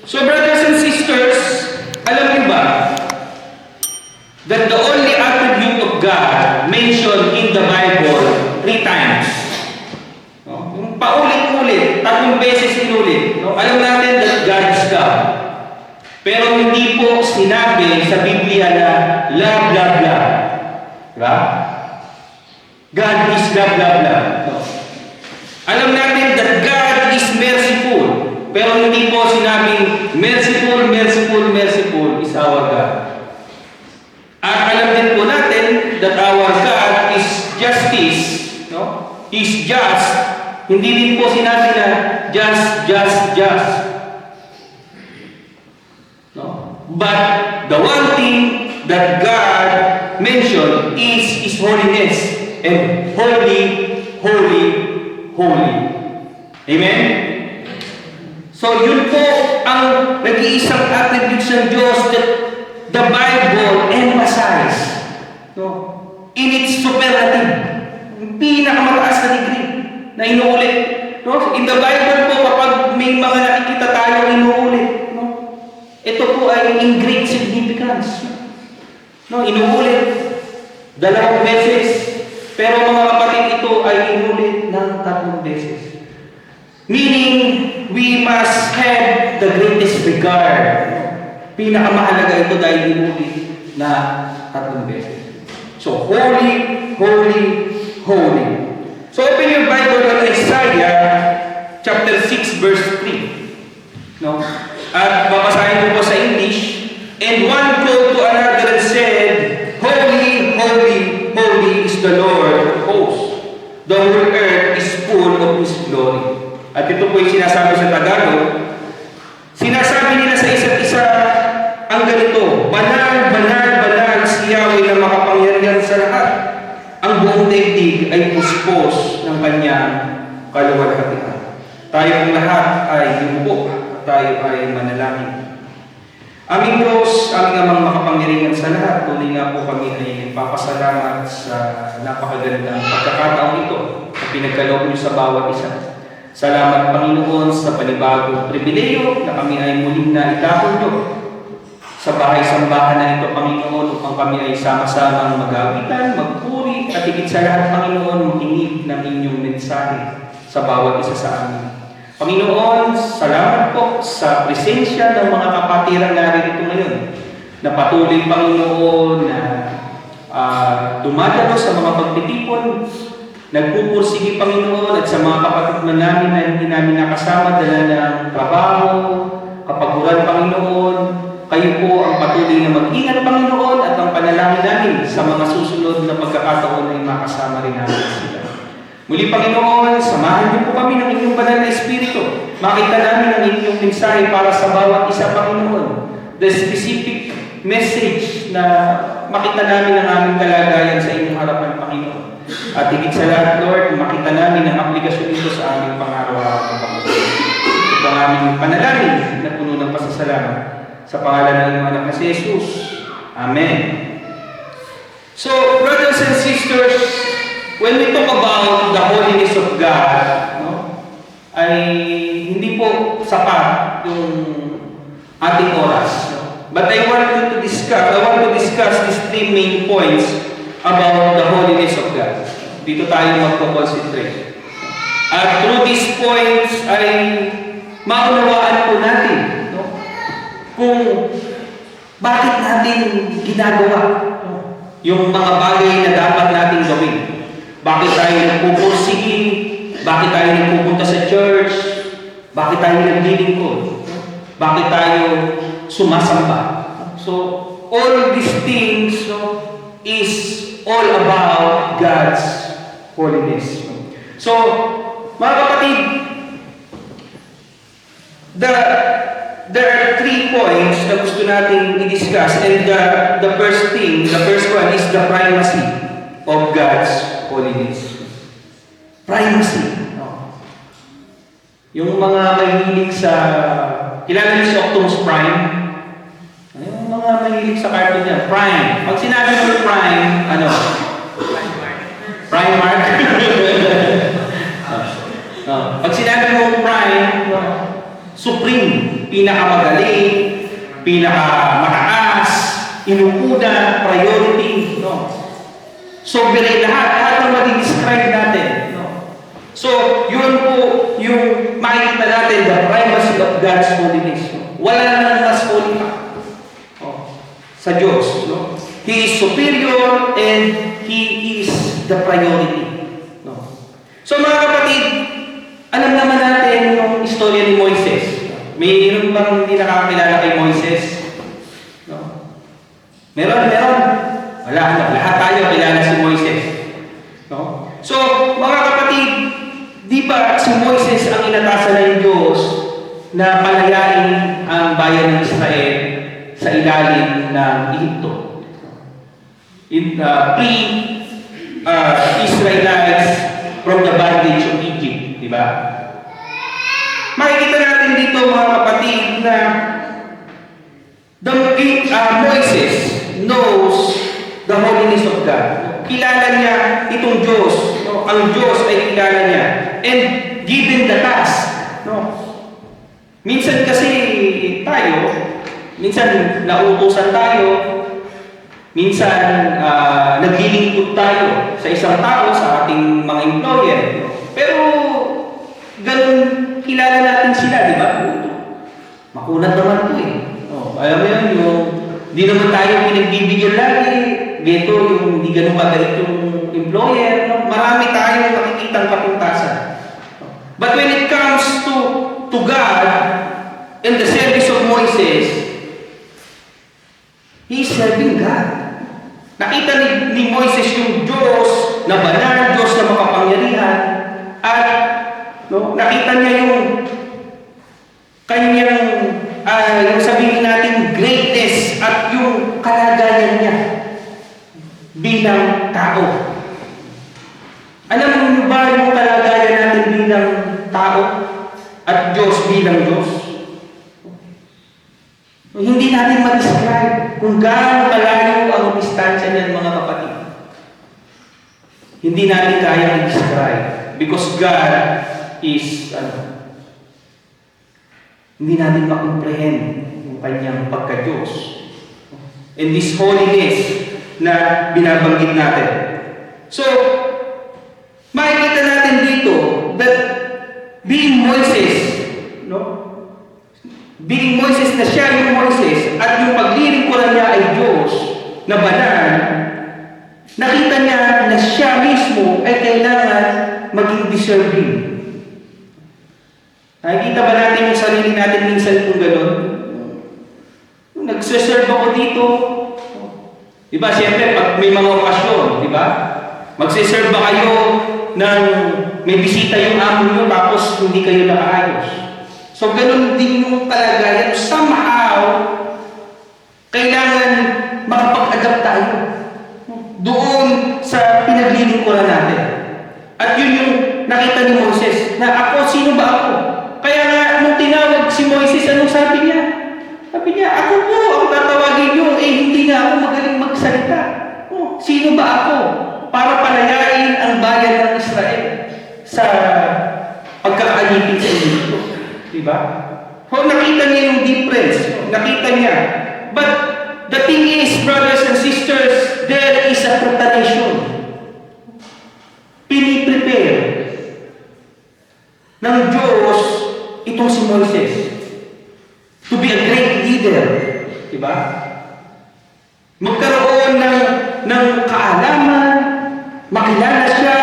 So brothers and sisters, alam niyo ba that the only attribute of God mentioned in the Bible 3 times? No? Yung paulit-ulit, 3 beses inulit. No? Alam natin that God is God. Pero hindi po sinabi sa Biblia na blah, blah, blah. Diba? God is blah, blah, blah. No? Alam natin that God is merciful. Pero hindi po sinabing merciful, merciful, merciful is our God. At alam din po natin that our God is justice. No? He's just. Hindi din po sinabi na just. No? But the one thing that God mentioned is His holiness. And holy, holy, holy. Amen? So yun po ang nag-iisang attributes ng Diyos that the Bible emphasizes, no? In its superlative, yung pinakamataas na degree na inuulit. No? In the Bible po, kapag may mga nakikita tayong inuulit, no? Ito po ay in great significance. No? Inuulit 2 beses, pero mga kapatid, ito ay inulit ng 3 beses. Meaning, we must have the greatest regard. Pinakamahalaga ito dahil inulit na 3 beses. So, holy, holy, holy. So, open your Bible on Isaiah chapter 6 verse 3. No? At babasahin ko po sa English. And one called to another and said, Holy, holy, holy is the Lord of hosts. The whole earth is full of His glory. At ito po yung sinasabi sa Tagalog. Sinasabi nila sa isa't isa ang ganito, Banal, banal, banal si Yahweh na makapangyarihan sa lahat. Ang buong daigdig ay puspos ng kanyang kaluwalhatian. Tayong lahat ay yumuko at tayo ay manalangin. Aming Diyos, aming amang makapangyarihan sa lahat, tuloy nga po kami ay nagpapasalamat sa napakagandang pagkakataon ito na pinagkaloob niyo sa bawat isa. Salamat, Panginoon, sa panibagong pribileyo na kami ay muling na itapon niyo sa bahay-sambahan na ito, Panginoon, upang kami ay sama-samang magawitan, magpuri, at higit sa lahat, Panginoon, makinig ng inyong mensahe sa bawat isa sa amin. Panginoon, salamat po sa presensya ng mga kapatiran narito ngayon na patuloy, Panginoon, na dumadalo sa mga pagtitipon, nagpupursige, Panginoon, at sa mga kapatid na namin na hindi namin nakasama dala ng trabaho, kapaguran, Panginoon, kayo po ang patuloy na mag-ingat, Panginoon, at ang panalangin namin sa mga susunod na pagkakataon ay makasama rin namin sila. Muli, Panginoon, samahan niyo po kami ng inyong banal na Espiritu. Makita namin ang inyong mensahe para sa bawat isa, Panginoon. The specific message na makita namin ang aming kalagayan sa inyong harapan, Panginoon. At higit sa lahat, Lord, makita namin ang aplikasyon nito sa aming pang-araw-araw ng Panginoon. Ito ang aming panalangin na puno ng pasasalamat. Sa pangalan ng iyong anak na si Jesus. Amen. So, brothers and sisters, when we talk about the holiness of God, no, ay hindi po sapat yung ating oras. No? But I want to discuss these 3 main points about the holiness of God. Dito tayo magpo-concentrate. At through these points ay maunawaan po natin, no, kung bakit natin ginagawa yung mga bagay na dapat natin gawin. Bakit tayo nagpupursige? Bakit tayo nagpupunta sa church? Bakit tayo naglilingkod? Bakit tayo sumasamba? So, all these things, no, is all about God's holiness. So, mga kapatid, there are 3 points na gusto natin i-discuss, and the first one is the primacy of God's holiness. Primacy. No? Yung mga mahilig sa, kilala niyo si Optimus Prime? Yung mga mahilig sa cartoon niya, Prime. Pag sinabi mo Prime, ano? Primark. Pag sinabi mo Prime, Supreme. pinakamagaling, pinakamataas, inuuna, priority, no? Sovereign lahat ng mag-describe natin, no? So, yun po yung makikita natin, the primacy of God's holiness. No? Wala nang mas holy pa sa Diyos. No? He is superior and He is the priority. No? So mga kapatid, alam naman natin yung istorya ni Moises. Mayroon bang hindi nakakilala kay Moises? No? Meron. Wala. Lahat tayo kilala si Moises. No? So, mga kapatid, di ba si Moises ang inatasan ng Diyos na palayain ang bayan ng Israel sa ilalim ng Ehipto? Israelites from the bondage of Egypt, di ba? Makikita natin dito mga kapatid na Moises knows the holiness of God. Kilala niya itong Diyos. No? Ang Diyos ay kilala niya. And given the task. No? Minsan kasi tayo, minsan nauutosan tayo, minsan naglilingkod tayo sa isang tao, sa ating mga employer. Pero ganun kilala natin sila, di ba? Makunat naman ito eh. Alam mo yun, di naman tayo pinagbibigyan lagi. Geto, yung di ganun magalit yung employer. No? Marami tayong makikitang kapuntasan. But when it comes to God and the service of Moises, he is serving God. Nakita ni Moises yung Diyos na banal, Diyos na makapangyarihan, at nakita niya yung kanyang, yung sabihin natin, greatness at yung kalagayan niya bilang tao. Alam niyo ba yung kalagayan natin bilang tao at Diyos bilang Diyos? Hindi natin ma-describe kung gaano kalayo ang distansya niyan, mga kapatid. Hindi natin kaya i-describe because God is, hindi natin ma-comprehend yung kanyang pagka-Diyos. And this holiness na binabanggit natin. So, makikita natin dito that being Moises, being Moises na siya yung Moises at yung paglilingkuran niya ay Diyos na banal, nakita niya na siya mismo ay kailangan maging deserving. Nakikita ba natin yung sarili natin minsan kung gano'n? Nagsaserve ako dito. Diba, siyempre, pag may mga okasyon, diba? Magsiserve ba kayo ng may bisita yung amo nyo tapos hindi kayo nakaayos? So, ganun din yung kalagayan. Somehow, kailangan makapag-adapt tayo doon sa pinaglilingkuran natin. At yun yung nakita ni Moises, na ako, sino ba ako? Kaya nga, nung tinawag si Moises, anong sabi niya? Sabi niya, ako po, ang tatawagin niyo, hindi nga ako magaling magsalita. Sino ba ako? Para palayain ang bayan ng Israel sa pagkakaalipin sa Egypto. Diba? Nakita niya yung difference. Nakita niya. But the thing is, brothers and sisters, there is a preparation. Piniprepare ng Diyos itong si Moises to be a great leader. Diba? Magkaroon ng kaalaman, makilala siya.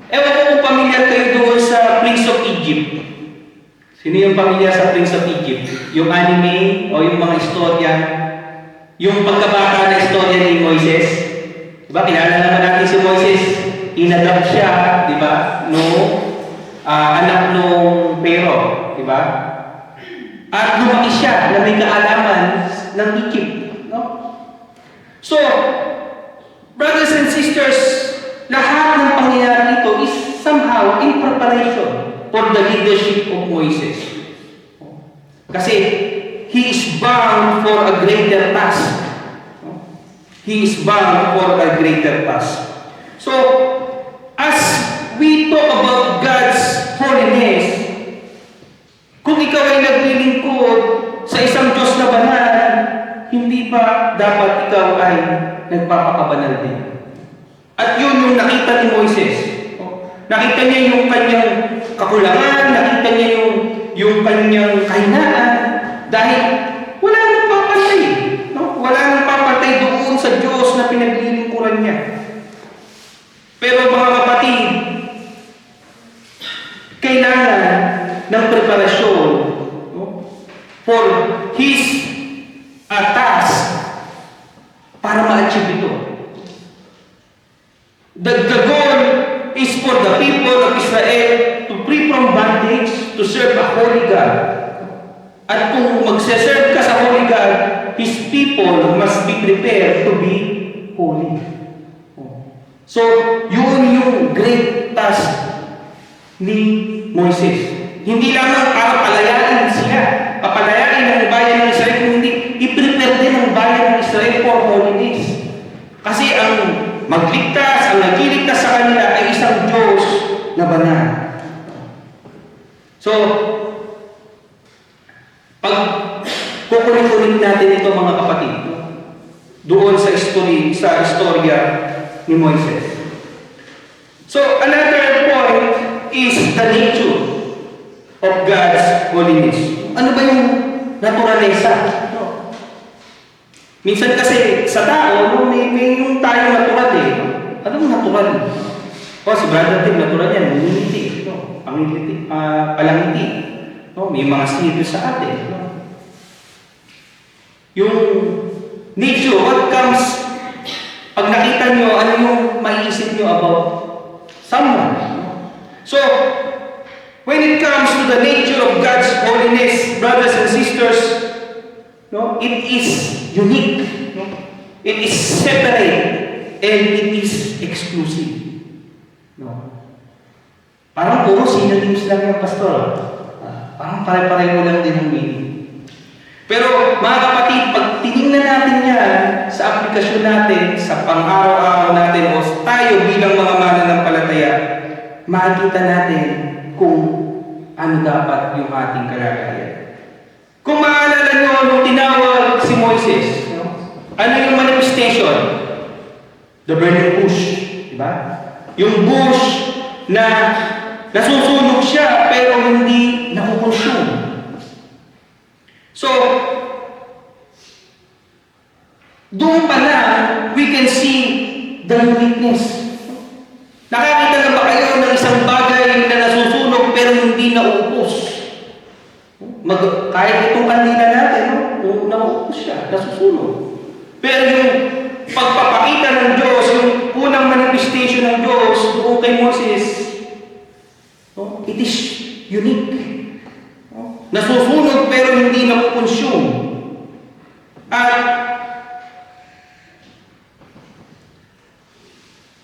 Ewan ko kung pamilyar kayo doon sa Prince of Egypt. Sino yung pamilyar sa Prince of Egypt? Yung anime o yung mga istorya? Yung pagkabata na istorya ni Moises? Diba? Kilala naman natin si Moises. Inadapt siya, diba? Anak nung Pero, diba? At lumaki siya na may kaalaman ng Egypt. No? So, brothers and sisters, lahat ng pangyayari nito is somehow in preparation for the leadership of Moises. Kasi he is bound for a greater task. He is bound for a greater task. So, as we talk about God's holiness, kung ikaw ay sa isang Diyos na banal, hindi ba dapat ikaw ay nagpapakabanal din? At yun yung nakita ni Moises. Nakita niya yung kanyang kakulangan, nakita niya yung kanyang kahinaan, dahil wala nang papatay. No? Wala nang papatay doon sa Diyos na pinaglilingkuran niya. Pero mga kapatid, kailangan ng preparasyon, no, for his task para ma-achieve ito. The goal is for the people of Israel to free from bondage, to serve a holy God. At kung magse-serve ka sa holy God, His people must be prepared to be holy. So, yun yung great task ni Moises. Hindi lamang para palayain sila, papalayain ng bayan ng Israel, kundi i-prepare din ang bayan ng Israel for holiness. Kasi ang magligtas, ang nagliligtas sa kanila ay isang Diyos na banal. So, pag kukunin natin ito mga kapatid, doon sa istorya ni Moises. So, another point is the nature of God's holiness. Ano ba yung naturalesa? Minsan kasi sa tao, may yung tayo natural eh. Anong natural? Si Brother Tim, natural yan, ngumiti, palangiti. May mga serious sa atin. Yung nature, what comes, pag nakita nyo, ano yung maiisip nyo about someone. So, when it comes to the nature of God's holiness, brothers and sisters, it is unique. It is separate. And it is exclusive. Parang puro synonyms lang yung pastor. Parang pare-pareho lang din ang meaning. Pero mga kapatid, pag tinignan natin yan sa aplikasyon natin, sa pang-araw-araw natin, o tayo bilang mga mananampalataya, makikita natin kung ano dapat yung ating kalagayan. Kung maalala nyo, nung tinawag si Moises, ano yung manifestation? The burning bush. Diba? Yung bush na nasusunog siya pero hindi nakukonsume. So, doon pa lang, we can see the uniqueness. Nakakita na ba kayo ng isang bagay na nasusunog pero hindi nauupos? Kahit itong kandila natin, nauupos siya, nasusunog. Pero yung pagpapakita ng Diyos, yung unang manifestation ng Diyos doon kay Moses, it is unique. Nasusunog pero hindi nakukonsume. At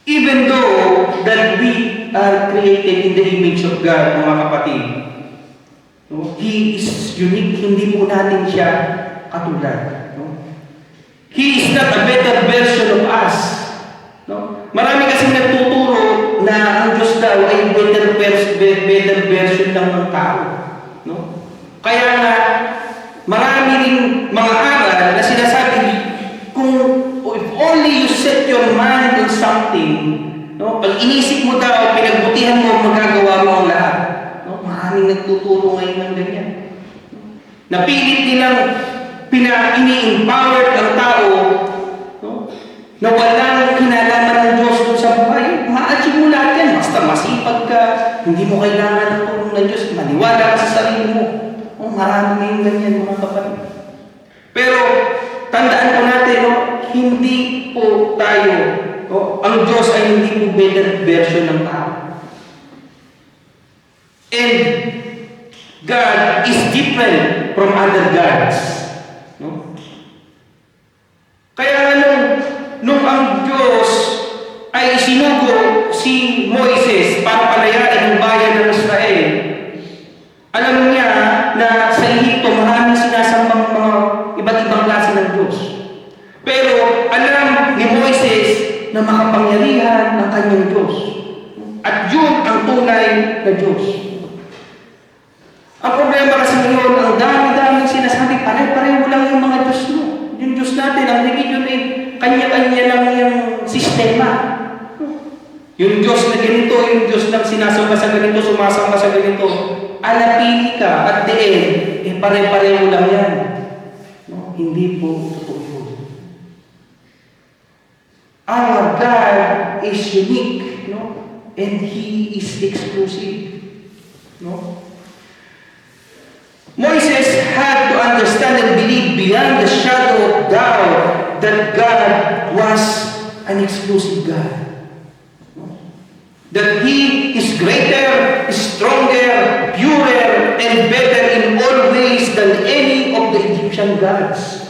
even though that we are created in the image of God, mga kapatid, He is unique, hindi po natin siya katulad. He is not a better version of us. Marami kasing nagtuturo na ang Diyos daw ay better version lang ng tao. Kaya nga, marami rin mga aral na sinasabi, if only you set your mind on something, pag inisip mo daw, pinagbutihan mo, magagawa mo ang lahat. Maraming nagtuturo ngayon ng ganyan. Napilit nilang ini-empower ang tao na walang kinalaman ng Diyos dun sa buhay. Ma-achieve mo lahat yan. Basta masipag ka, hindi mo kailangan ng tulong ng Diyos, maniwala ka sa sarili mo. Marami ngayon ganyan, mga kapatid. Pero, tandaan po natin, hindi po tayo, ang Diyos ay hindi po better version ng tao. And God is different from other gods. Kaya nung ang Diyos ay isinugo si Moises para palayain ang bayan ng Israel, alam niya na sa Ehipto maraming sinasambang mga iba't ibang klase ng Diyos. Pero alam ni Moises na makapangyarihan ang kanyang Diyos. At yun ang tunay na Diyos. Ang problema kasi ngayon, ang dami-daming sinasabi, pare sinasamba sa ganito, sumasamba sa ganito. Anapili ka at the end, pare-pareho lang yan. No? Hindi po totoo yun. Our God is unique, no? And He is exclusive. No? Moses had to understand and believe beyond the shadow of doubt that God was an exclusive God. That He is greater, stronger, purer, and better in all ways than any of the Egyptian gods.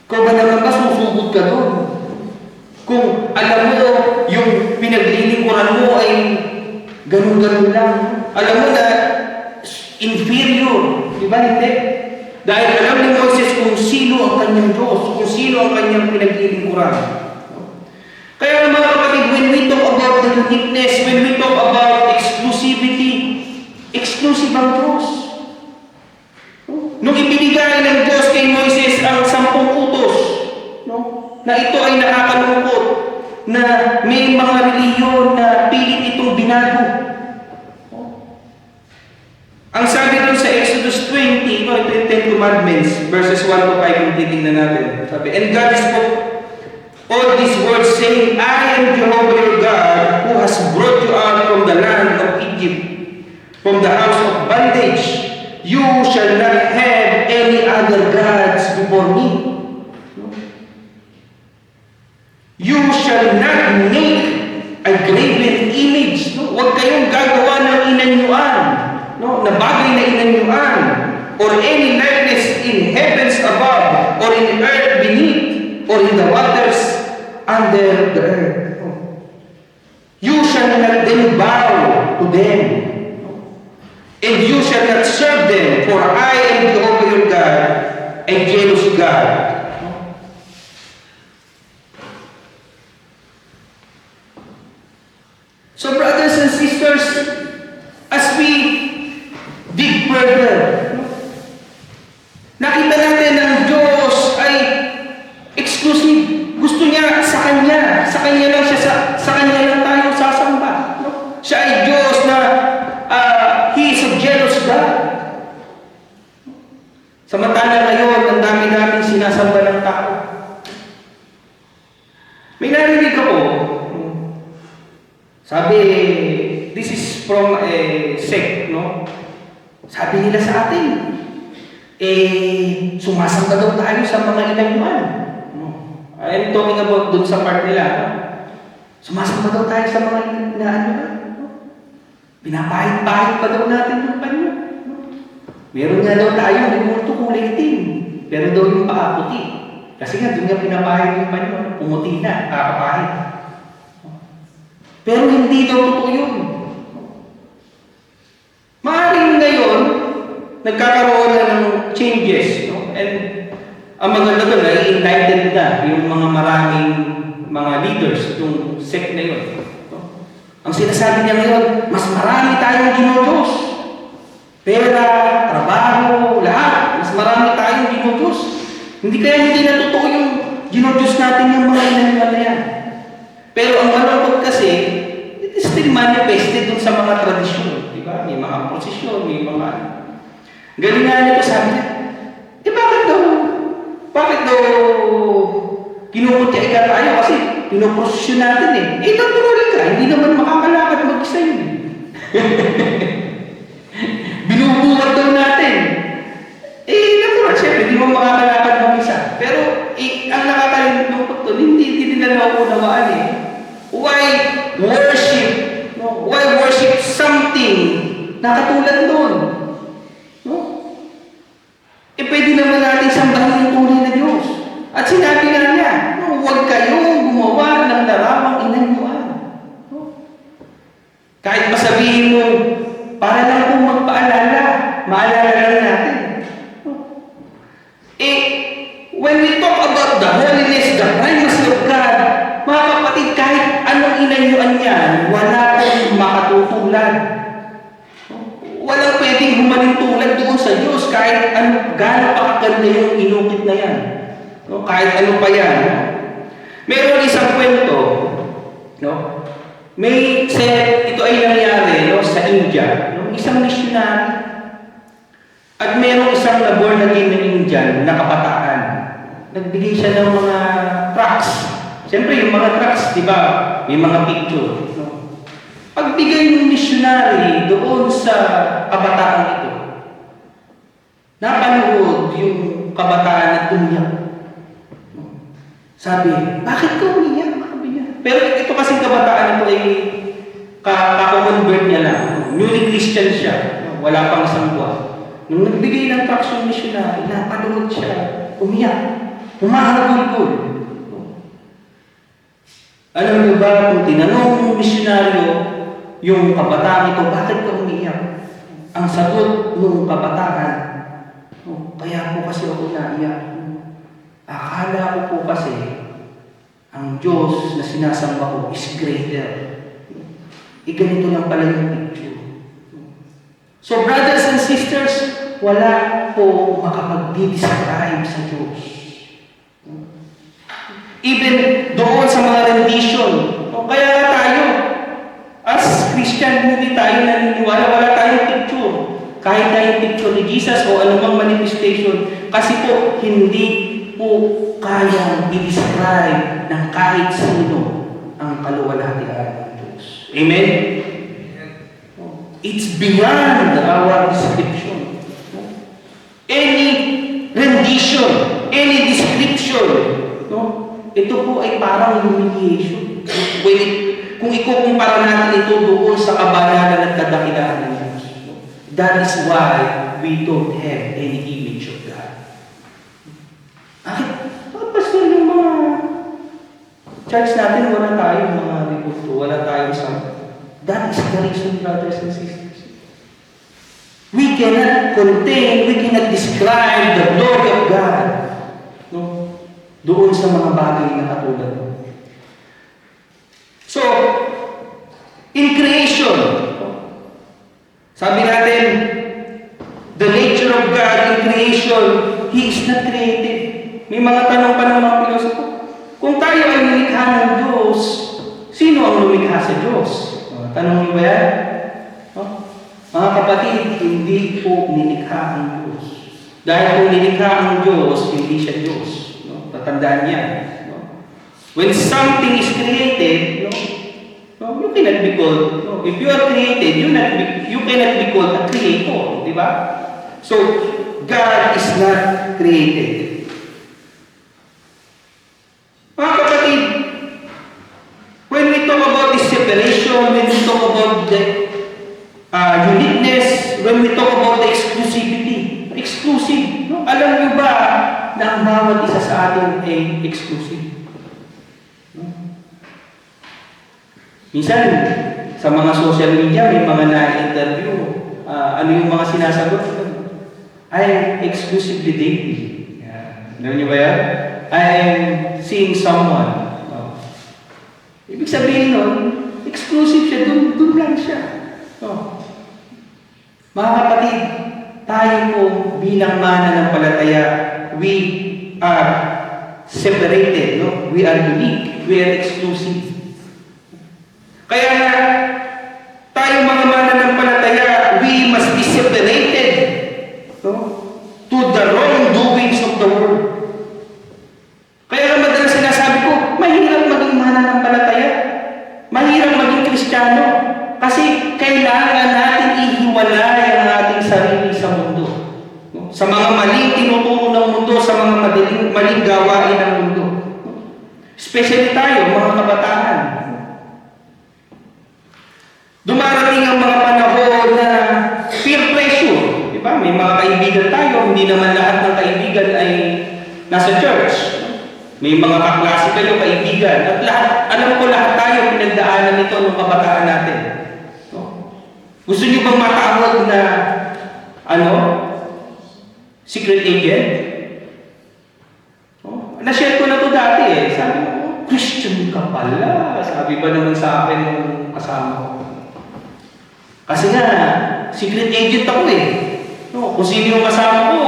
Kung ba naman ba susugod ka doon? Kung alam mo yung pinaglilingkuran mo ay ganun-ganun lang. Alam mo na inferior. Di ba hindi? Dahil alam ni Moses kung sino ang kanyang Diyos, kung sino ang kanyang pinaglilingkuran. Kaya mga kapatid, when we talk about the uniqueness, when we talk about exclusivity, exclusive ang Diyos. Nung ibinigay ng Diyos kay Moises ang 10 utos, no? Na ito ay nakakalungkot, na may mga reliyon na pilit itong binago. Ang sabi doon sa Exodus 20, no, ito yung 10 Commandments, verses 1 to 5, yung titingnan natin. Sabi, and God spoke all these words, saying, I am Jehovah your God, who has brought you out from the land of Egypt, from the house of bondage. You shall not have any other gods before me. You shall not make a graven image. No? Huwag kayong gagawa ng inanyuan, no? Na bagay na inanyuan, or any likeness in heavens above, or in earth beneath, or in the waters under the earth. You shall not then bow to them, and you shall not serve them, for I am Jehovah your God, a jealous God. So brothers and sisters, as we dig further, nakita natin ang Diyos ay exclusive. Gusto niya sa Kanya lang siya, sa Kanya lang tayo sasamba. Siya ay Diyos na He is a jealous God. Samantala ngayon, ang dami-daming sinasamba ng tao. May narinig ako, sabi, this is from a sect, no? Sabi nila sa atin, sumasamba daw tayo sa mga inanyuan. No? I am talking about dun sa part nila. No? Sumasamba daw tayo sa mga inanyuan. Pinapahit-pahit pa daw natin yung panyo. Meron nga daw tayo, may multo kulay itim. Pero daw yung paa puti. Kasi nga, doon nga pinapahit yung panyo. Pumuti na, kakapahit. Pero hindi daw totoo yun. Maaaring ngayon, nagkakaroon na ng changes. No? And ang maganda doon, enlightened na yung mga maraming mga leaders, yung sect na yun. Ang sinasabi niya ngayon, mas marami tayong Diyos. Pera, trabaho, lahat. Mas marami tayong Diyos. Hindi na totoo yung Diyos natin yung mga inaniwan na yan. Pero ang malungkot kasi, it is still manifested dun sa mga tradisyon. Diba? May mga prosesyon, may mga... Galingan nito, sabi niya, bakit daw kinukutya ka tayo kasi pinoprosesyon natin natural ka, hindi naman makakalakad mag-isa yun. Binubuhat daw natin. Natural, syempre, hindi mo makakalakad mag-isa. Pero, ang nakakalungkot doon, hindi nila naunawaan Why worship? No? Why worship something na katulad doon? No? Pwede naman natin sambahin yung tunay na Diyos. At sinabi nga niya, no, huwag kayong gumawa ng larawang inanyuan. No? Kahit masabihin mo, para lang kung magpaalala, maalala lang natin. No? When we talk about the holiness, the primacy of God, mga kapatid, kahit anong inanyuan niya, wala kang makatutulad. Walang pwedeng humaling tulad doon sa Diyos kahit gaano pa kaganda yung inukit na yan. No? Kahit ano pa yan. No? Meron isang kwento, no? Ito ay nangyari sa India, isang missionary. At mayroong isang born again na Indian na kabataan. Nagbigay siya ng mga tracts. Siyempre, yung mga tracts, di ba, may mga picture. Pagbigay ng missionary doon sa kabataan ito, napanood yung kabataan na umiyak. Sabi, bakit ka umiyak? Pero ito kasing kabataan ito ay kakonvert niya lang. Newly Christian siya. Wala pang isang buwan. Nung nagbigay ng tracts yung missionary, napanood siya, umiyak. Humaharagulgol. Alam niyo ba kung tinanong ng misyonaryo yung kabataan ito, bakit ka umiyak? Ang sagot ng kabataan, kaya po kasi ako naiyak. Akala ko po kasi ang Diyos na sinasamba ko is greater. Ganito lang pala yung picture. So brothers and sisters, wala po makapag-describe sa Diyos. Even doon sa mga rendition. Kaya nga tayo, as Christian, hindi tayo naniniwala, wala tayong picture. Kahit na yung picture ni Jesus o anumang manifestation, kasi po, hindi po kayang i-describe ng kahit sino ang kaluwalhatian ng Diyos. Amen? It's beyond our description. Any rendition, any description, ito po ay parang humiliation. Kung ikukumpara natin ito doon sa kabanalan at kadakilaan ng Diyos. That is why we don't have any image of God. Bakit pastor yung mga church natin, wala tayong mga ribulto, wala tayong sample. That is the reason, brothers and sisters. We cannot contain, we cannot describe the glory of God. Doon sa mga bagay na katulad. So, in creation, sabi natin, the nature of God in creation, He is not created. May mga tanong pa ng mga pilosopo. Kung tayo ay nilikha ng Diyos, sino ang lumikha sa Diyos? Tanong niyo ba yan? Mga kapatid, hindi po nilikha ang Diyos. Dahil kung nilikha ang Diyos, hindi siya Diyos. Tatandaan niya. When something is created, you cannot be called. If you are created, you cannot be called a creator. Di ba? So, God is not created. Mga kapatid, when we talk about this separation, when we talk about the uniqueness, when we talk about the exclusivity, exclusive. Alam niyo ba na ang bawat isa sa atin ay exclusive? Minsan, sa mga social media, may mga na-interview. Ano yung mga sinasagot? I'm exclusively dating. Alam niyo ba yan? I'm seeing someone. Ibig sabihin nun, exclusive siya, dun lang siya. Mga kapatid, tayo po bilang mananampalataya, we are separated, we are unique, we are exclusive. Kaya nga, tayo mga mananampalataya, we must be separated to the wrongdoings of the world. Kaya madalas sinasabi ko, mahirap maging mananampalataya, mahirap maging Kristiyano, kasi kailangan natin ihiwalay ang ating sarili sa mundo. Sa mga maling tinuturo ng mundo, sa mga maling gawain ng mundo. Especially tayo, mga kabataan. Dumarating ang mga panahon na peer pressure. Diba? May mga kaibigan tayo, hindi naman lahat ng kaibigan ay nasa church. May mga kaklase kayo, kaibigan. At lahat, alam ko lahat tayo pinagdaanan nito ng kabataan natin. Gusto niyo bang matawag na secret agent? Na-share ko na to dati Sabi ko, Christian ka pala. Sabi ba naman sa akin ng kasama ko. Kasi nga, secret agent ako kung sino yung kasama ko,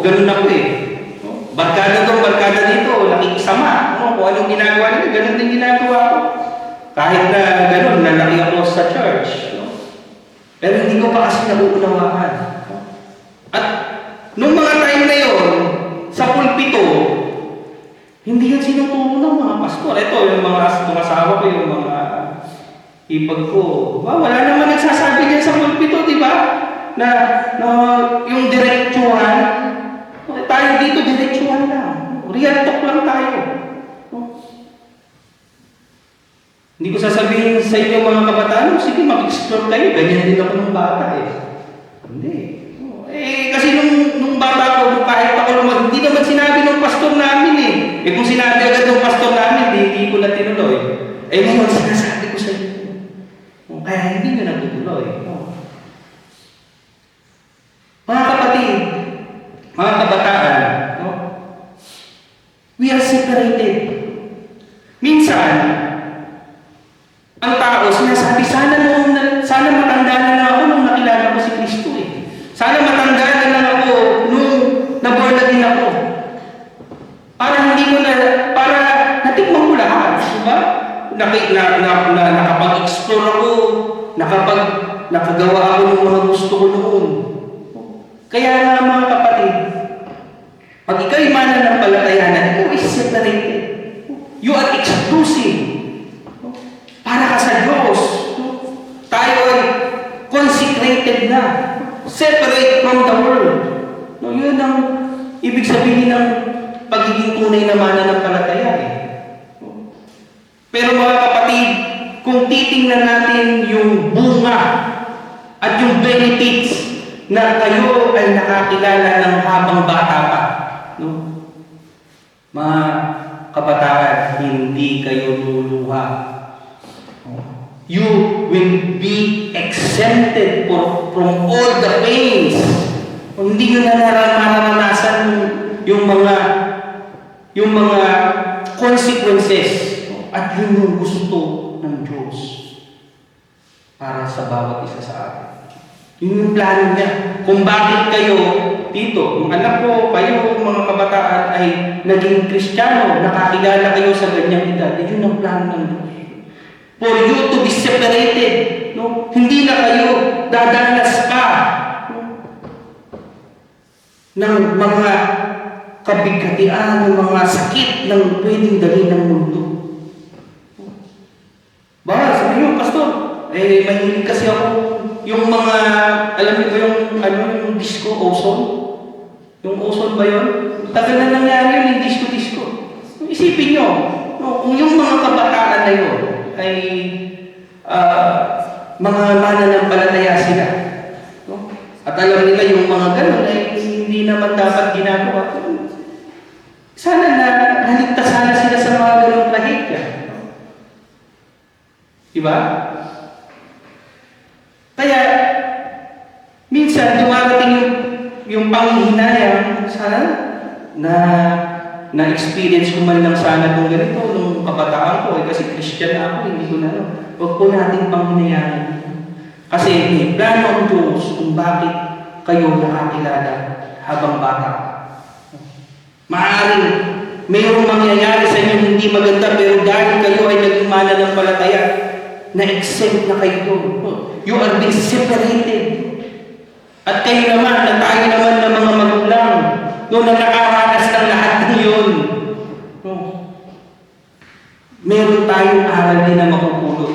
ganun ako Barkada doon, barkada dito, nakikisama. Kung anong ginagawa nila, ganun din ginagawa ko. Kahit na ganun, nanlaki ako sa church. No? Pero hindi ko pa kasi nabuunawaan. No? At nung mga time na yon, sa pulpito, hindi yan sinuturo ng mga pastor. Ito, yung mga tumasawa ko, yung mga ipag ko. Wala naman nagsasabi niyan sa pulpito, di ba? Na yung diretsuhan. Tayo dito, diretsuhan lang. Real talk lang tayo. Hindi ko sasabihin sa inyo mga kabataan, sige, mag-explore kayo. Ganyan din ako ng bata eh. Hindi. Kasi nung bata ko, kahit ako naman, hindi naman sinabi ng pastor namin eh. Kung sinabi agad ng pastor namin, hindi ko na tinuloy. Ngayon, sinasabi ko sa inyo. Kaya hindi nyo natutuloy. Mga kapatid, mga kabataan, we are separated. Minsan, ang tao sinasabi, sana matanda na lang ako nung nakilala ko si Kristo eh. Sana matanda na lang ako nung naborn again ako. Para natikman ko lahat, di ba? Nakapag-explore ako, nakagawa ako ng mga gusto ko noon. Kaya nga mga kapatid, pag ikaw'y mananampalatayanan, ikaw is separated. You are exclusive. Para ka sa Diyos. Tayo ay consecrated na. Separate from the world. Yun ang ibig sabihin ng pagiging tunay na mananampalataya eh. Pero mga kapatid, kung titingnan natin yung bunga at yung benefits na kayo ay nakakilala ng habang bata pa, mga kabataan, hindi kayo luluha. You will be exempted from all the pains. Kung hindi nyo na naranasan yung mga consequences at yun yung gusto ng Diyos para sa bawat isa sa atin. Yun yung plano niya. Kung bakit kayo dito, yung anak ko, kayo mga kabataan ay naging Kristiyano, nakakilala kayo sa ganyang edad, yun ang plano ng Diyos. For you to be separated. No? Hindi na kayo dadanas pa ng mga kabigatian, ng mga sakit ng pwedeng dali ng mundo. Baka sabi nyo, Pastor, mahilig kasi ako yung mga, alam niyo ba yung disco, ozone? Yung ozone ba yun? Tagal na nangyari yun, yung disco. Isipin nyo, kung yung mga kabataan na yun, ay mga mananampalataya sila. No? At alam nila yung mga ganun ay hindi naman dapat ginagawa. Sana naligtas sana sila sa mga ganung trahedya. Diba? Kaya, minsan dumarating yung panghihinayang sana na-experience ko man lang sana itong ganito nung kabataan ko kasi Christian na ako, hindi ko na huwag po natin panghinayangin. Kasi may plano ang Diyos kung bakit kayo nakakilala habang bata. Maaaring mayroong mangyayari sa inyo hindi maganda pero dahil kayo ay naging mananampalataya, na-exempt na kayo doon. You are being separated. At kayo naman, na tayo naman ng mga magulang, doon na nakaranas ng lahat ng yun. Meron tayong aral din na mapupulot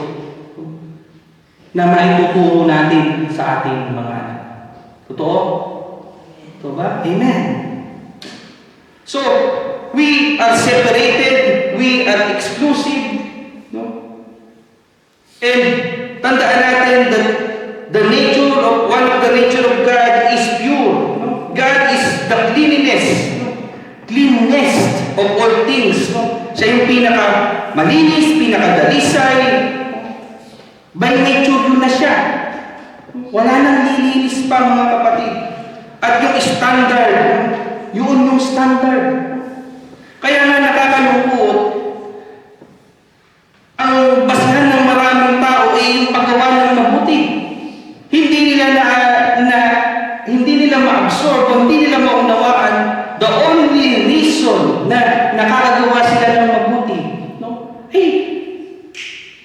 na maituturo natin sa ating mga anak. Totoo? Totoo ba? Amen. So, we are separated, we are exclusive, no? And tandaan natin that one of the nature of God is pure. No? God is the cleanness of all things. No? Siya yung pinaka-malinis, pinaka-dalisay. By nature yun na siya. Wala nang lilinis pa mga kapatid. At yung standard, yun yung standard. Kaya nga nakakalungkot, ang basihan ng maraming tao ay yung paggawa ng mabuti. Hindi nila ma-absorb, hindi nila maunawaan the only reason na nakakagawa sila ng mabuti. No?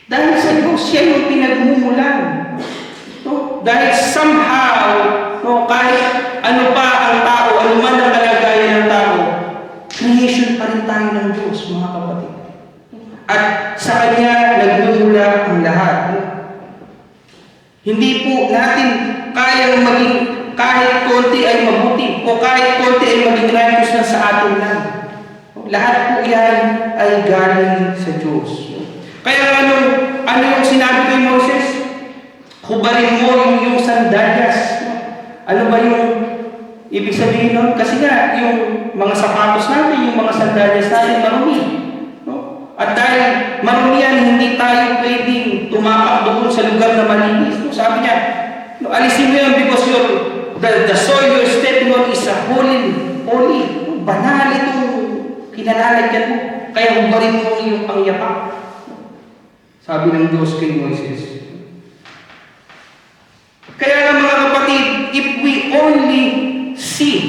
Dahil sa Diyos, siya yung tayong maging kahit konti ay mabuti o kahit konti ay maging righteous na sa atin lang. Lahat po yan ay galing sa Diyos. Kaya ano yung sinabi kay Moses? Hubarin mo yung iyong sandalyas. Ano ba yung ibig sabihin nun? Kasi nga, yung mga sapatos natin, yung mga sandalyas natin, marumi. No? At dahil marumi yan, hindi tayo pwedeng tumapak doon sa lugar na malinis. No? Sabi niya, no, alisin mo yan because the soil you're stepping on is a holy. Banal itong kinalalagyan mo. Kaya hubarin mo yung pangyapak. Sabi ng Diyos kay Moises. Kaya nga mga kapatid, if we only see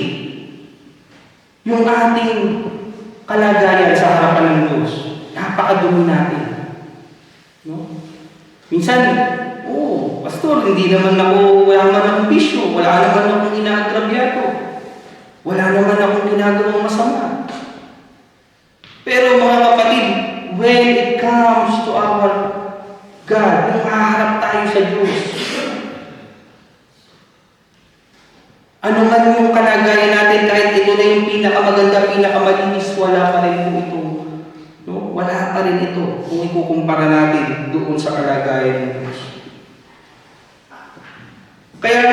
yung ating kalagayan sa harapan ng Diyos, napakadumi natin. No? Minsan, pastor, hindi naman wala naman akong bisyo, wala naman akong inaagrabyado, wala naman akong ginagawang masama. Pero mga kapatid, when it comes to our God, nung haharap tayo sa Diyos, ano man yung kalagayan natin, kahit ito na yung pinakamaganda, pinakamalinis, wala pa rin po ito. No? Wala pa rin ito kung ikukumpara natin doon sa kalagayan ng Diyos. Kaya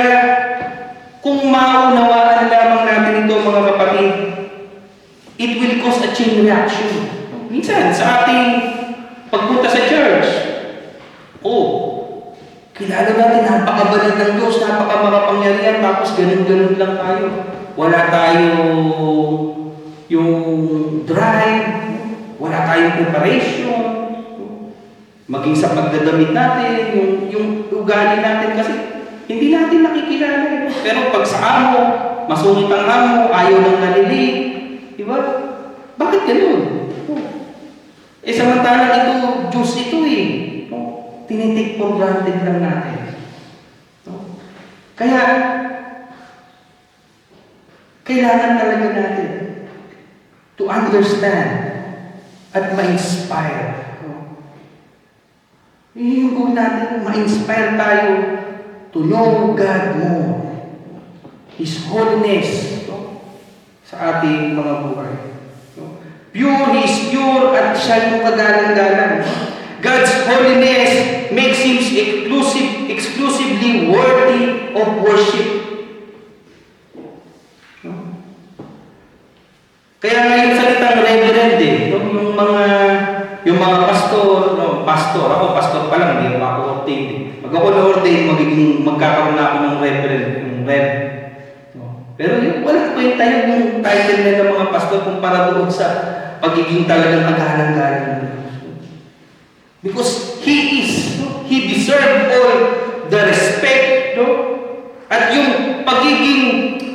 kung maunawaan lamang natin ito, mga kapatid, it will cause a chain reaction. Minsan, sa ating pagpunta sa church, kilala natin, napakabanal ng Diyos, napakamakapangyarihan, tapos ganun-ganun lang tayo. Wala tayo yung drive, wala tayong preparation, maging sa pagdadamit natin, yung ugali natin kasi hindi natin nakikilala. Pero pag sa amo, masungit ang amo, ayaw nang nalilig, di ba? Bakit ganun? Samantalang ito, Diyos ito tinitik for granted lang natin. No? Kaya, kailangan talaga natin to understand at ma-inspire. No? Yung goal natin, ma-inspire tayo to know God more. His holiness sa ating mga buhay. No? Pure, He is pure at siya yung kagalang-galang. God's holiness makes Him exclusively worthy of worship. No? Kaya nga yung salitang reverend yung mga pastor, ako pastor pa lang, hindi ako ordained. Pag ako na-ordained, magkakaroon na ako ng reverend, yung rev. No? Pero wala kwenta yung title na ng mga pastor kumpara doon sa pagiging talagang kagalang-galang. Because He deserved all the respect, no? At yung pagiging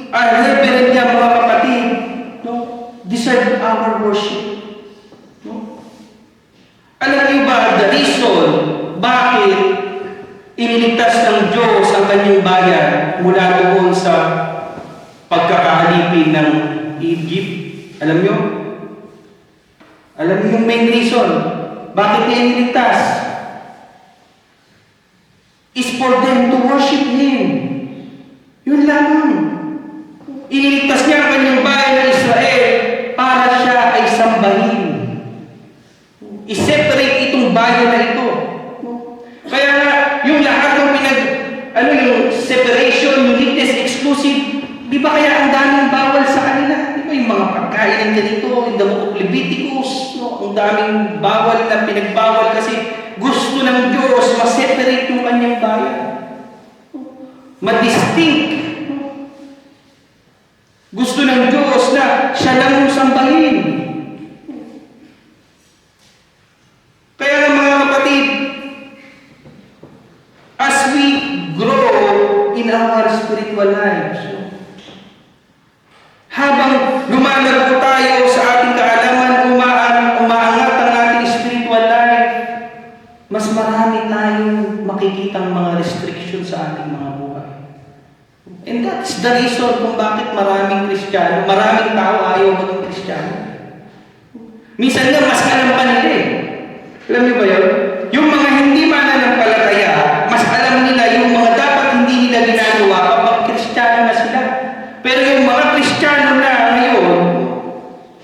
reverend niya, mga kapatid, no? Deserve our worship. No? Alam niyo ba, the reason bakit iniligtas ng Diyos ang kanyang bayan mula doon sa pagkakaalipin ng Egypt? Alam niyo? Alam niyo yung main reason? Bakit niya iniligtas? Is for them to worship Him. Yun lamang. Iniligtas niya ang kanyang bayan ng Israel para siya ay sambahin. I-separate itong bayan na ito. Kaya nga, yung lahat ng yung separation, uniqueness, exclusive, di ba kaya ang daming bawal sa kanila? Di ba yung mga pagkain ng ganito, in the book of Leviticus, ang daming bawal na pinagbawal kasi gusto ng Diyos ma-separate yung kanyang bayan. Ma-distinct. Gusto ng Diyos na siya lang yung sambahin. Kaya nga mga kapatid, as we grow in our spiritual lives, habang lumalago tayo sa ating kaalaman, umaangat ang ating spiritual life, mas marami tayong makikitang mga restrictions sa ating mga buhay. And that's the reason kung bakit maraming Kristiyano, maraming tao ayaw maging Kristiyano. Minsan nga, mas alam pa nila Alam niyo ba yun? Yung mga hindi mananampalataya, mas alam nila yung mga dapat hindi nila ginagawa Kristiyano na ngayon,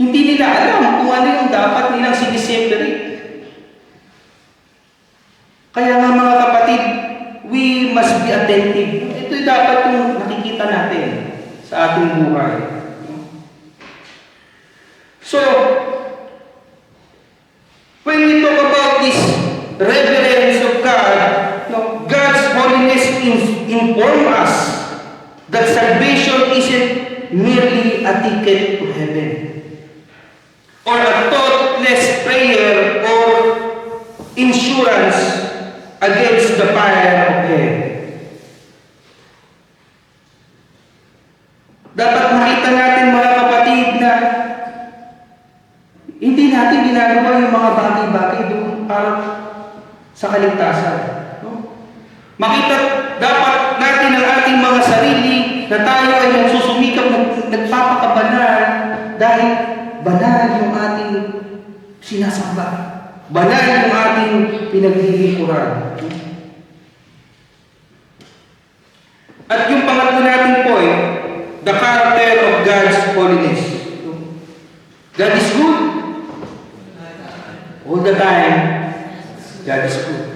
hindi nila alam kung ano yung dapat nilang sineseparate. Kaya nga mga kapatid, we must be attentive. Ito dapat yung nakikita natin sa ating buhay. So, when we talk about this reverence of God, God's holiness inform us that salvation isn't merely a ticket to heaven or a thoughtless prayer or insurance against the fire of hell. Dapat makita natin mga kapatid na hindi natin ginagawa yung mga bagay-bagay doon para sa kaligtasan. Makita dapat natin ang ating mga sarili na tayo ay nagsusumikap, nagpapakabanal dahil banal yung ating sinasamba. Banal yung ating pinaglilingkuran. At yung pangatlo nating point, the character of God's holiness. God is good. All the time, God is good.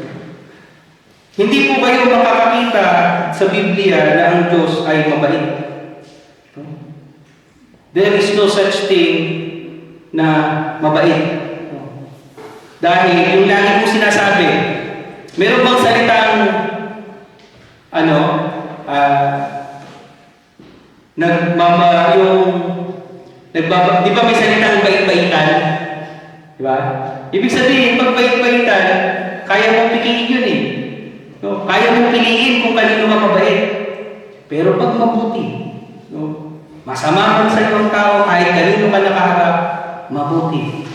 Hindi po kayo makakakita sa Biblia na ang Diyos ay mabait. There is no such thing na mabait. Dahil yung lagi kong sinasabi, meron bang salitang di ba may salitang bait-baitan? Di ba? Ibig sabihin, pag bait-baitan, kaya mong piliin yun eh. No? Kaya mong piliin kung kanino ka mabait. Pero pag mabuti, masama man sa ibang tao, kahit kanino ka nakaharap, mabuti.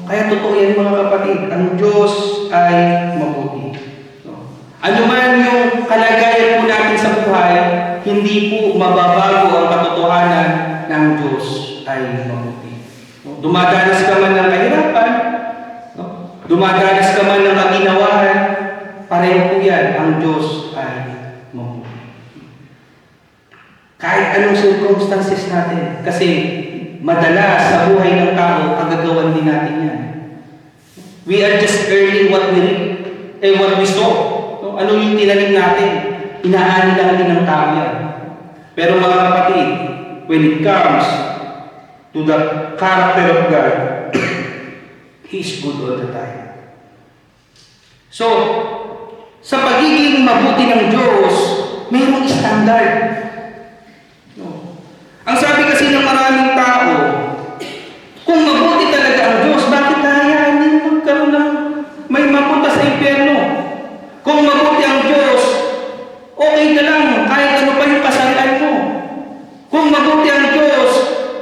Kaya totoo yan mga kapatid, ang Diyos ay mabuti. Ano man yung kalagayan po natin sa buhay, hindi po mababago ang katotohanan na ang Diyos ay mabuti. Dumadanas ka man ng kahirapan, dumadanas ka man ng kaginawahan, pareho po yan, ang Diyos ay mabuti. Kahit anong circumstances natin, kasi madalas sa buhay ng tao, agagawan din natin yan. We are just earning what we reap and what we sow. Ano yung tinanim natin? Inaani lang din ng tao yan. Pero mga kapatid, when it comes to the character of God, He is good all the time. So, sa pagiging mabuti ng Diyos, mayroong standard. Ang sabi kasi ng maraming tao, kung mabuti talaga ang Diyos, bakit hayaan din magkaroon ng may mapunta sa impyerno? Kung mabuti ang Diyos, okay ka lang, kahit ano pa yung kasalanan mo. Kung mabuti ang Diyos,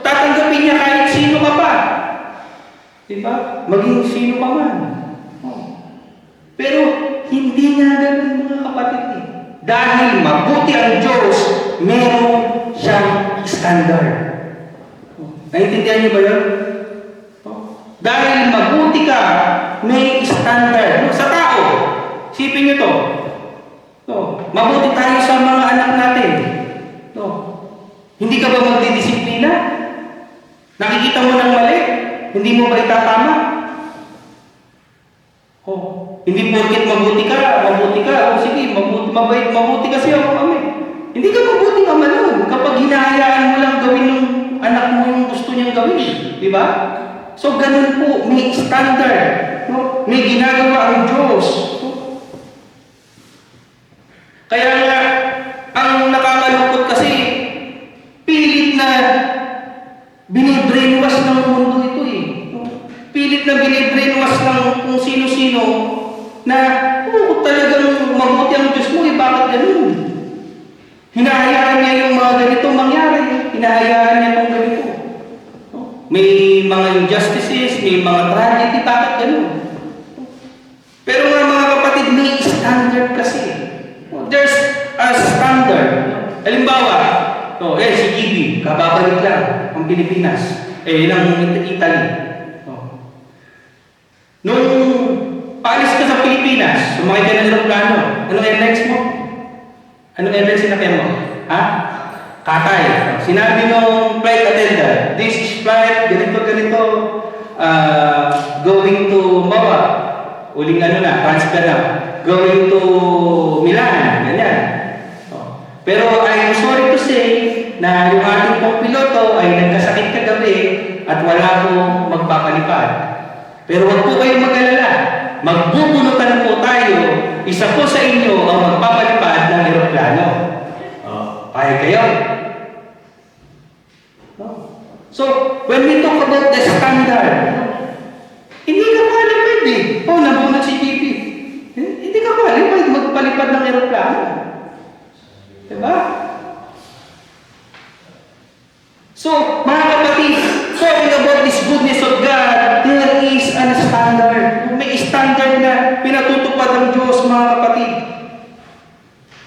tatanggapin niya kahit sino ka pa. Diba? Maging sino ka man. Pero hindi nga ganun mga kapatid eh. Dahil mabuti ang Diyos, meron siyang standard. Naintindihan niyo ba yun? Dahil mabuti ka, may standard. Sa tao, sipin niyo to. Mabuti tayo sa mga anak natin. Hindi ka ba magdidisiplina? Nakikita mo ng mali? Hindi mo ba itatama? Hindi porket mabuti ka, sige, mabuti kasi ako kami. Hindi ka mabuti ka man nun kapag hinahayaan mo lang gawin ng anak mo yung gusto niyang gawin. Di ba? So, ganun po, may standard. May ginagawa ang Diyos. Kaya nga, ang nakakalungkot kasi, pilit na binibrainwash ng mundo ito eh. Pilit na binibrainwash ng kung sino-sino na, talagang mabuti ang Diyos mo eh, bakit ganun? Hinahayaan niya yung mga ganitong mangyari. Hinahayaan niya itong ganito. May mga injustices, may mga tragedy, bakit ganun? Pero nga mga kapatid, may standard kasi. There's a standard. Halimbawa, si GB, kababalik lang ang Pilipinas. Ng Italy. Nung paalis ka sa Pilipinas, sumakay ka ng aeroplano, anong airlines mo? Anong airlines sinakyan mo? Ha? tatay. Sinabi nung flight attendant, this is flight, ganito, ganito, going to Mawa. Uling ano na, transfer na. Going to Milan, ganyan. Pero I'm sorry to say na yung ating pong piloto ay nagkasakit kagabi at wala pong magpapalipad. Pero huwag po kayong mag-alala. Magbubunutan po tayo. Isa po sa inyo ang magpapalipad ng eroplano. Kaya kayo? So, when we talk about the standard, hindi ka qualified eh. Nabunot si JP. Hindi ka qualified magpalipad ng eroplano. Diba? So, mga kapatid, talking about this goodness of God, there is a standard. May standard na pinatutupad ng Diyos, mga kapatid.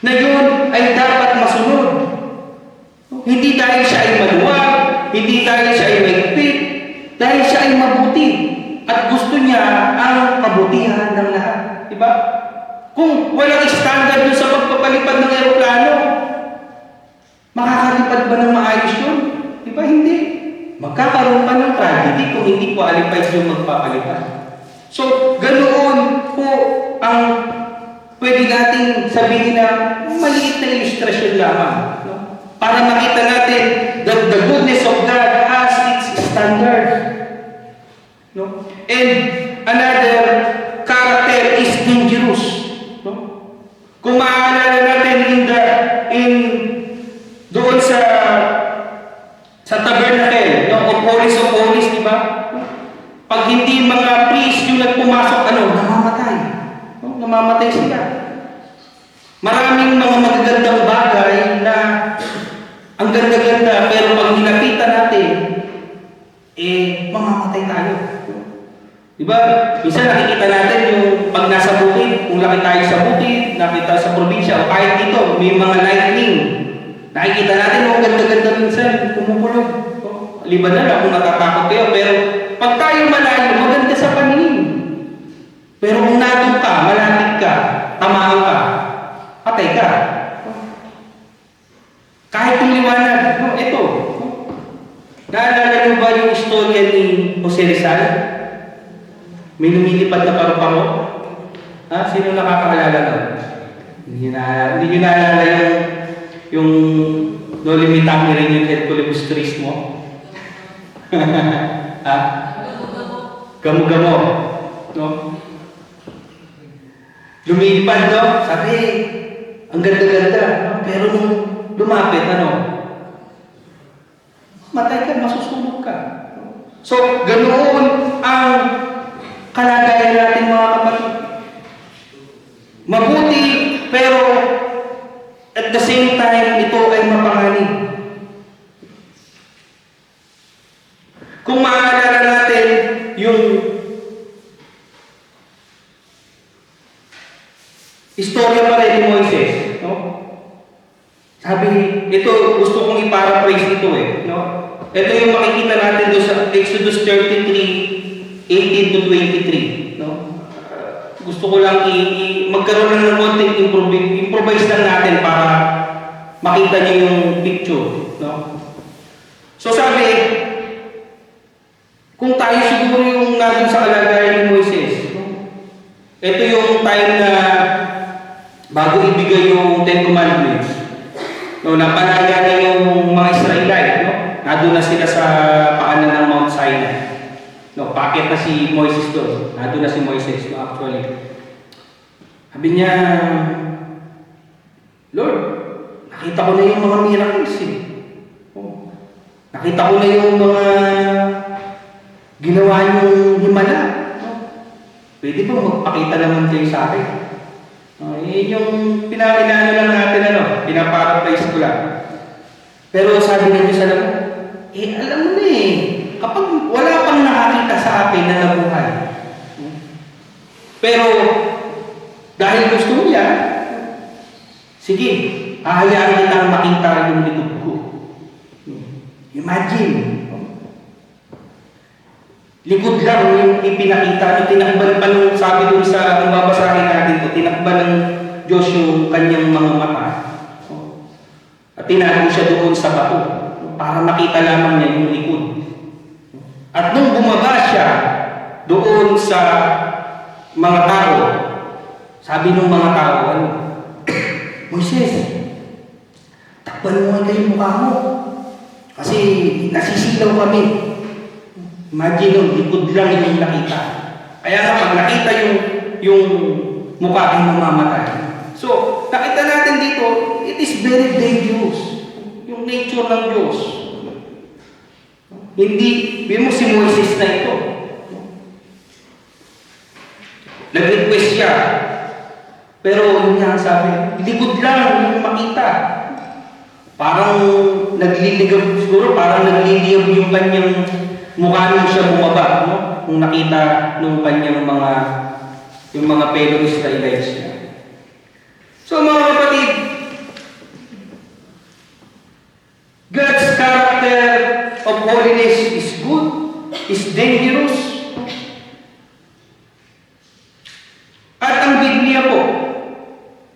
Na yun ay dapat masunod. Hindi dahil siya ay maluwag, hindi dahil siya ay maigpit, dahil siya ay mabuti. At gusto niya ang kabutihan ng lahat. Diba? Kung walang standard yun sa pagpapalipad ng eroplano, makakalipad ba ng maayos yun? Diba? Hindi. Magkakaroon pa ng tragedy kung hindi qualified yung magpapalipad. So, ganoon po ang pwede nating sabihin na maliit na ilustrasyon lamang. No? Para makita natin that the goodness of God has its standard. No? And another character is dangerous. No? Kung maaalala natin doon sa tabernacle, no, of Holies, di ba? Pag hindi mga priest yung nagpumasok, namamatay. No? Namamatay sila. Maraming mga magagandang bagay na ang ganda-ganda, pero pag hinapitan natin, mamamatay tayo. Di ba? Minsan nakikita natin yung pag nasa bukid, kung laki tayo sa bukid, nakita sa probinsya, o kahit dito, may mga lightning. Nakikita natin, ganda-ganda minsan, kumukulog. Liban na lang kung natatakot kayo, pero pag tayo malayo, maganda sa paningin. Pero kung natong ka, malapit ka, tamaan ka, patay ka. Kahit yung liwanag, ito. Naalala niyo ba yung istorya ni Jose Rizal? May lumilipad na paru-paro? Sino nakakaalala nun? Hindi nyo naalala yung Dolomitang rin yung Hercules Turismo? Gamo-gamo. No? Lumilipad, no? Sabi, ang ganda-ganda. Pero nung lumapit, matay ka, masusunog ka. So, ganoon ang kalagayan natin, mga kapatid. Mabuti, pero at the same time, ito ay mapanganib. Kung maaalala natin yung istorya pa rin ni Moises, no? Sabi, ito, gusto kong i-paraphrase ito no? Ito yung makikita natin doon sa Exodus 33, 18 to 23, no? Gusto ko lang magkaroon lang ng konting improvise lang natin para makita niyo yung picture, no? So sabi, kung tayo siguro yung nandun sa kalagayan ni Moises, no? Ito yung time na bago ibigay yung Ten Commandments, no, napalaya na yung mga Israelite, no? Nandun na sila sa paanan ng Mount Sinai. No, packet na si Moises doon. Nandun na si Moises, no, actually. Sabi niya, Lord, nakita ko na yung mga miracles eh. Oh, nakita ko na yung mga ginawa niyong himala. Oh, pwede ba magpakita naman kayo sa akin? Yung pinakilala lang natin, pinaparaphrase ko lang. Pero sabi ng Diyos, alam mo na kapag wala pang nakakita sa akin na nabuhay. Pero, dahil gusto niya, sige, ahayaan kitang makita yung likod ko. Imagine, likod lang yung ipinakita, tinakban pa nung sabi doon sa, kung babasahin natin ito, tinakban ng Diyos yung kanyang mga mata. At tinago siya doon sa bato para makita lamang niya yung likod. At nung bumaba siya doon sa mga tao, sabi ng mga tao, ano, Moises, takpan mo nga yung mukha mo. Kasi nasisilaw kami. Imagine yung likod lang yung nakita. Kaya nga pag nakita yung mukha ay mamamatay. So, nakita natin dito, it is very dangerous. Yung nature ng Diyos. Hindi, bino mo si Moises na ito. Nag-request siya. Pero yun nga ang sabi, likod lang yung makita. Parang nagliligaw, siguro parang nagliligaw yung kanyang mukha nung siya bumaba, no? Kung nakita nung kanyang yung mga fellow Israelites niya. So mga kapatid, God's character of holiness is good, is dangerous. At ang Biblia po,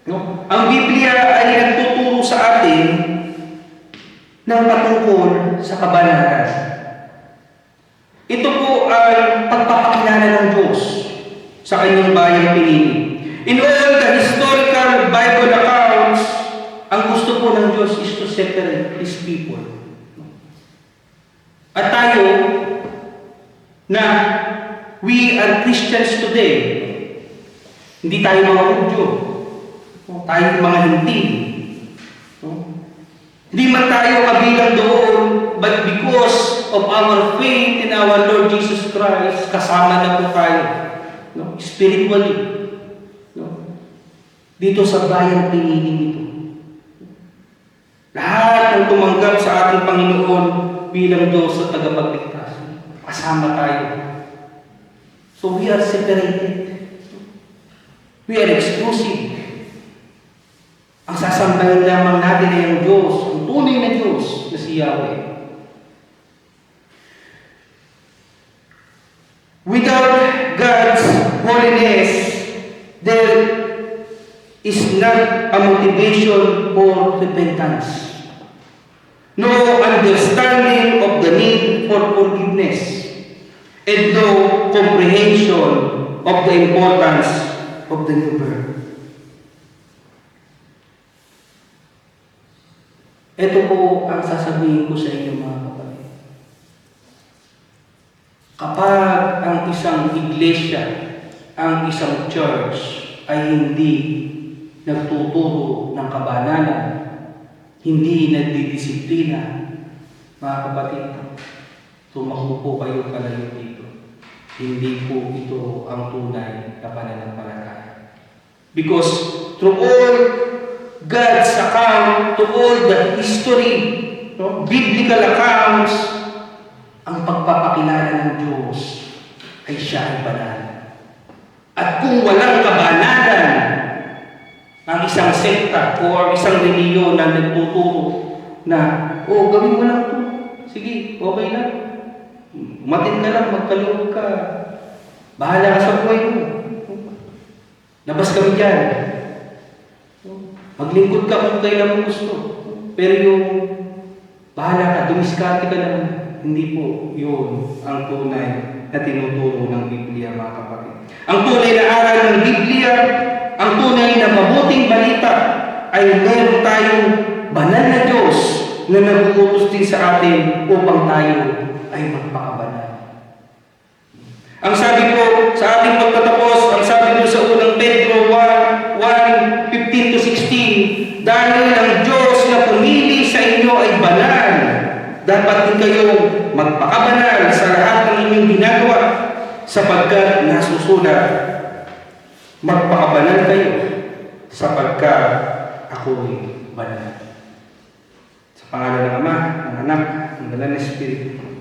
no? Ang Biblia ay nagtuturo sa atin ng patungkol sa kabanatan. Ito po ang pagpapakilala ng Diyos sa kanyang bayang pinili. In all the historical Bible accounts, ang gusto po ng Diyos is to separate His people. At tayo, na we are Christians today, hindi tayo mga Hudyo, tayo mga hindi. Hindi man tayo kabilang doon, but because of our faith in our Lord Jesus Christ, kasama na po tayo, no? Spiritually, no? Dito sa bayang piniling ito. Lahat ng tumanggap sa ating Panginoon bilang Diyos at tagapagligtas, kasama tayo. So we are separated. We are exclusive. Ang sasambahin lamang natin ay ang Diyos, ang tunay na Diyos na si Yahweh. Without God's holiness, there is not a motivation for repentance. No understanding of the need for forgiveness, and no comprehension of the importance of the new birth. Ito po ang sasabihin ko sa inyo mga kapatid. Kapag ang isang iglesia, ang isang church ay hindi nagtuturo ng kabanalan, hindi nagdidisiplina, mga kapatid, tumakbo po kayo palayo dito. Hindi po ito ang tunay na pananampalataya. Because through all God's account, to all the history, no, biblical accounts, ang pagpapakilala ng Diyos ay siya ay banal. At kung walang kabanalan ng isang sekta o isang reliyon na nagtuturo na, gawin mo lang ito. Sige, okay lang. Umatin ka lang, magkaloob ka. Bahala ka sa buhay mo. Labas kami dyan. Maglingkod ka kung kailan mo gusto. Pero yung bahala ka, dumiskarte ka naman. Hindi po yun ang tunay na tinuturo ng Biblia, mga kapatid. Ang tunay na aral ng Biblia, ang tunay na mabuting balita, ay meron tayong banal na Diyos na nag-uutos din sa atin upang tayo ay magpakabanal. Ang sabi po sa ating pagtatapos, ang sabi po sa unang Pedro 1:15-16, dahil ang Diyos na pumili sa inyo ay banal, dapat din kayong magpakabanal sa lahat ng inyong ginagawa, sapagkat nasusulat, magpakabanal kayo, sapagkat ako'y banal. Sa pangalan ng Ama, ng Anak, ng Banal na Espiritu.